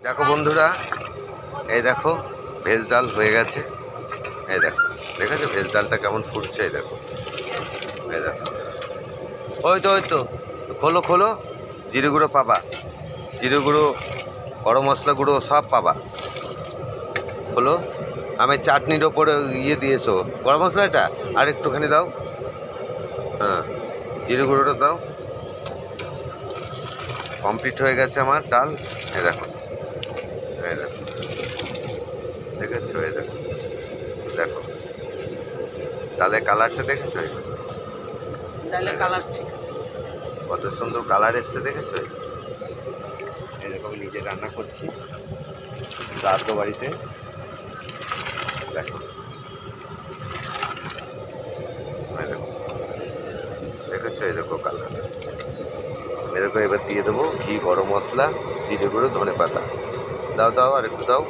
দেখো বন্ধুরা, এই দেখো ভেজ ডাল হয়ে গেছে। এই দেখো, দেখেছো ভেজ ডালটা কেমন ফুটছে? এই দেখো, এই দেখো, ওই তো খোলো খোলো। জিরে গুঁড়ো পাবা, জিরে গুঁড়ো, গরম মশলা গুঁড়ো সব পাবা। খোলো। আমি চাটনির ওপরে দিয়েছো গরম মশলাটা, আর একটুখানি দাও। হ্যাঁ, জিরে গুঁড়োটা দাও। কমপ্লিট হয়ে গেছে আমার ডাল। এই দেখো, এই দেখো, দেখেছো? এই দেখো, দেখো ডালের কালারটা দেখেছো? ডালের কালার ঠিক আছে। কত সুন্দর কালার এসছে, দেখেছো? এরকম নিজে রান্না করছি শ্রাদ্ধ বাড়িতে। দেখো, এই দেখো, দেখেছো? এই দেখো কালার। এরকম এবার দিয়ে দেবো ঘি, গরম মশলা, জিরে গুঁড়ো, ধনে পাতা। দাও দাও, আর একটু দাও।